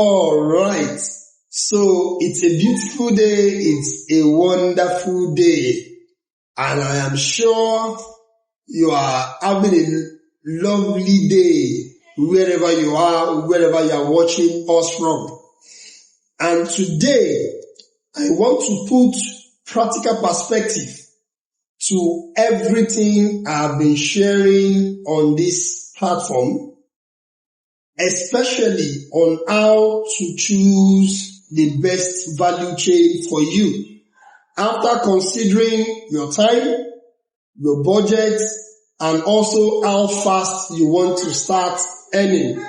All right. So it's a beautiful day. It's a wonderful day. And I am sure you are having a lovely day wherever you are watching us from. And today, I want to put practical perspective to everything I've been sharing on this platform, especially on how to choose the best value chain for you after considering your time, your budget, and also how fast you want to start earning.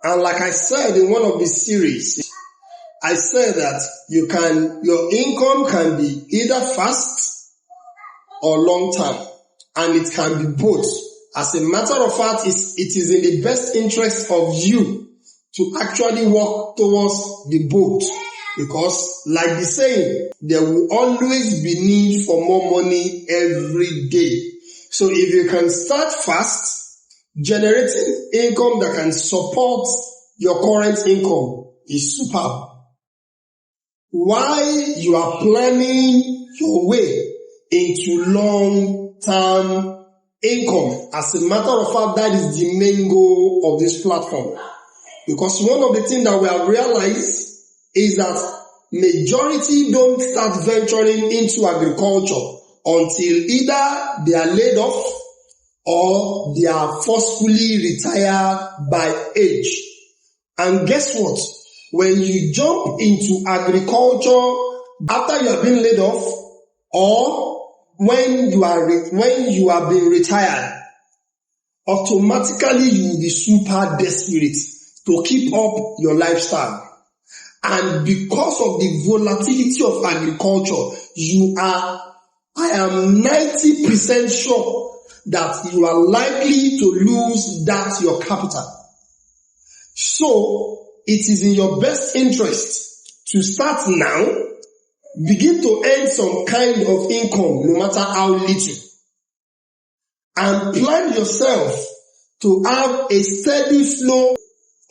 And like I said in one of the series, I said that your income can be either fast or long term, and it can be both. As a matter of fact, it is in the best interest of you to actually work towards the both, because like the saying, there will always be need for more money every day. So if you can start fast, generating income that can support your current income is superb. While you are planning your way into long-term income, as a matter of fact, that is the main goal of this platform. Because one of the things that we have realized is that majority don't start venturing into agriculture until either they are laid off or they are forcefully retired by age. And guess what? When you jump into agriculture after you have been laid off or when you have been retired, automatically you will be super desperate to keep up your lifestyle. And because of the volatility of agriculture, I am 90% sure that you are likely to lose that your capital. So it is in your best interest to start now, begin to earn some kind of income, no matter how little, and plan yourself to have a steady flow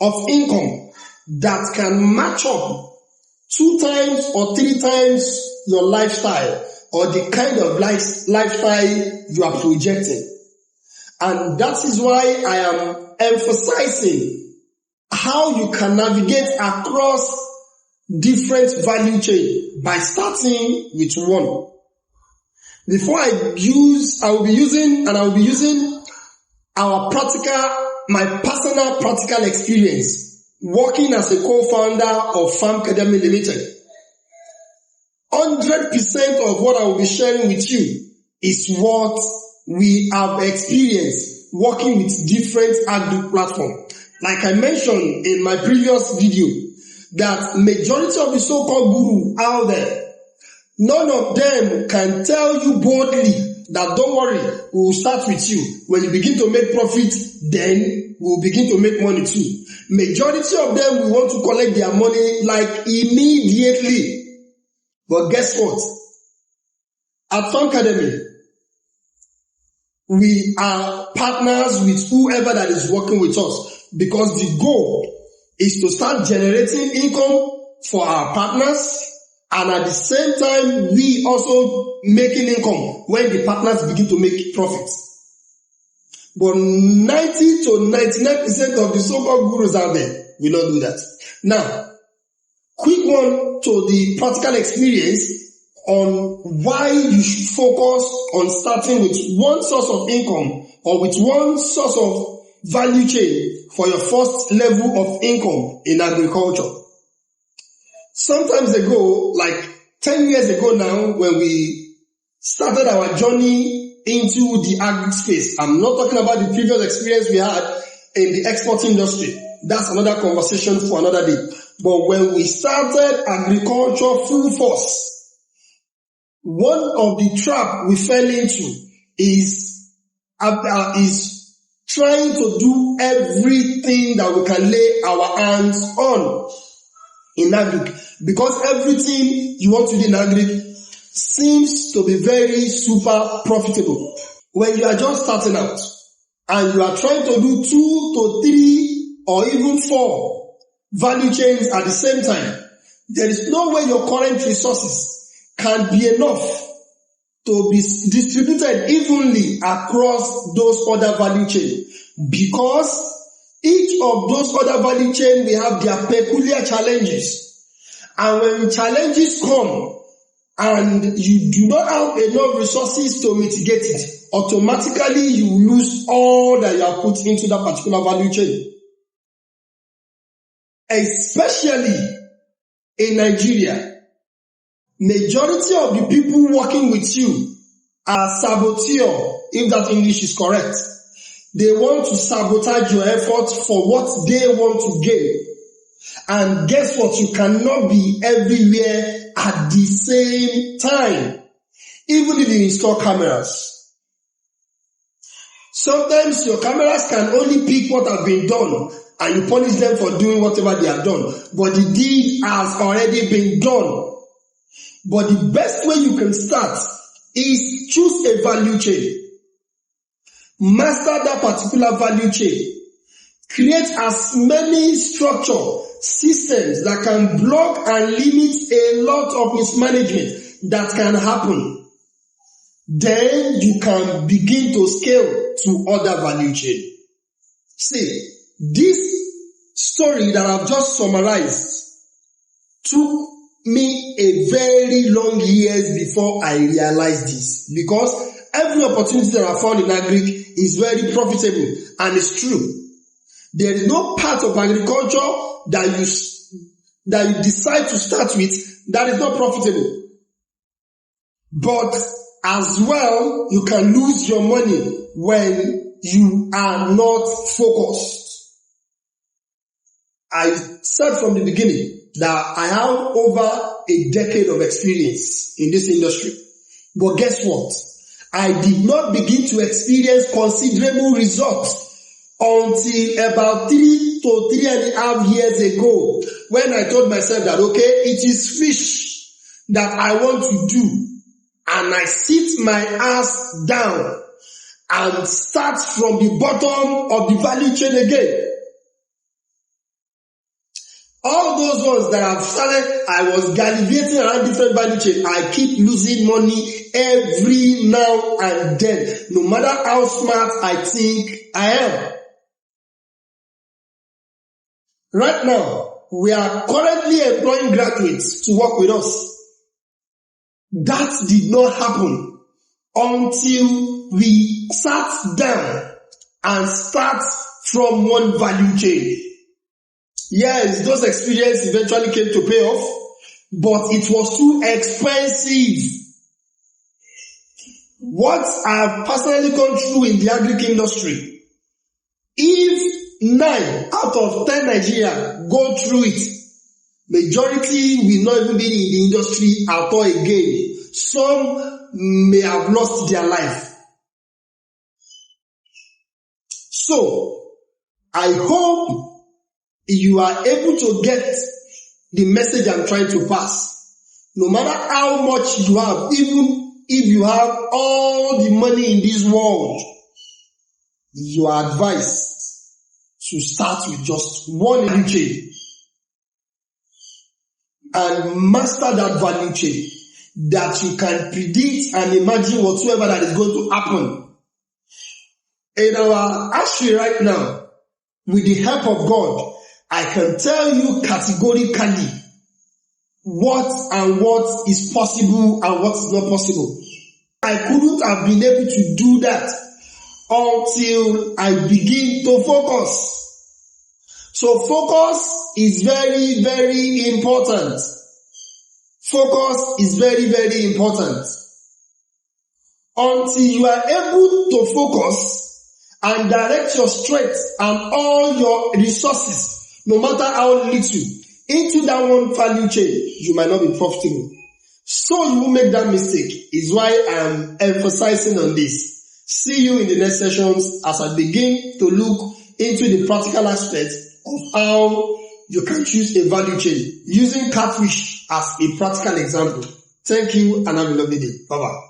of income that can match up 2 times or 3 times your lifestyle or the kind of lifestyle you are projecting. And that is why I am emphasizing how you can navigate across different value chain by starting with one. Before I will be using my personal practical experience working as a co-founder of Farm Academy Limited. 100% of what I will be sharing with you is what we have experienced working with different agri platforms. Like I mentioned in my previous video, that majority of the so-called gurus out there, none of them can tell you boldly that don't worry, we will start with you. When you begin to make profit, then we will begin to make money too. Majority of them will want to collect their money like immediately. But guess what? At Farm Academy, we are partners with whoever that is working with us, because the goal is to start generating income for our partners, and at the same time, we also making income when the partners begin to make profits. But 90 to 99% of the so-called gurus out there will not do that. Now, quick one to the practical experience on why you should focus on starting with one source of income or with one source of value chain for your first level of income in agriculture. Sometimes ago, like 10 years ago now, when we started our journey into the agri space, I'm not talking about the previous experience we had in the export industry. That's another conversation for another day. But when we started agriculture full force, one of the trap we fell into is trying to do everything that we can lay our hands on in agri, because everything you want to do in agri seems to be very super profitable. When you are just starting out and you are trying to do 2 to 3 or even 4 value chains at the same time, there is no way your current resources can be enough to be distributed evenly across those other value chains, because each of those other value chains will have their peculiar challenges. And when challenges come and you do not have enough resources to mitigate it, automatically you lose all that you have put into that particular value chain. Especially in Nigeria, majority of the people working with you are saboteur, if that English is correct. They want to sabotage your efforts for what they want to gain. And guess what? You cannot be everywhere at the same time, even if you install cameras. Sometimes your cameras can only pick what has been done, and you punish them for doing whatever they have done. But the deed has already been done. But the best way you can start is choose a value chain. Master that particular value chain. Create as many structure, systems that can block and limit a lot of mismanagement that can happen. Then you can begin to scale to other value chain. See, this story that I've just summarized took me a very long years before I realized this, because every opportunity that I found in agric is very profitable, and it's true. There is no part of agriculture that you decide to start with that is not profitable. But as well, you can lose your money when you are not focused. I said from the beginning that I have over a decade of experience in this industry. But guess what? I did not begin to experience considerable results until about 3 to 3.5 years ago, when I told myself that, okay, it is fish that I want to do. And I sit my ass down and start from the bottom of the value chain again. All those ones that I've started, I was gallivanting around different value chains. I keep losing money every now and then, no matter how smart I think I am. Right now, we are currently employing graduates to work with us. That did not happen until we sat down and start from one value chain. Yes, those experiences eventually came to pay off, but it was too expensive. What I've personally gone through in the agric industry, if 9 out of 10 Nigerians go through it, majority will not even be in the industry at all again. Some may have lost their life. So, I hope you are able to get the message I'm trying to pass. No matter how much you have, even if you have all the money in this world, you are advised to start with just one value chain and master that value chain, that you can predict and imagine whatsoever that is going to happen. In our actually right now, with the help of God, I can tell you categorically what is possible and what is not possible. I couldn't have been able to do that until I begin to focus. So focus is very, very important. Focus is very, very important. Until you are able to focus and direct your strength and all your resources, no matter how little, into that one value chain, you might not be profitable. So you will make that mistake. Is why I am emphasizing on this. See you in the next sessions as I begin to look into the practical aspects of how you can choose a value chain using catfish as a practical example. Thank you and have a lovely day. Bye-bye.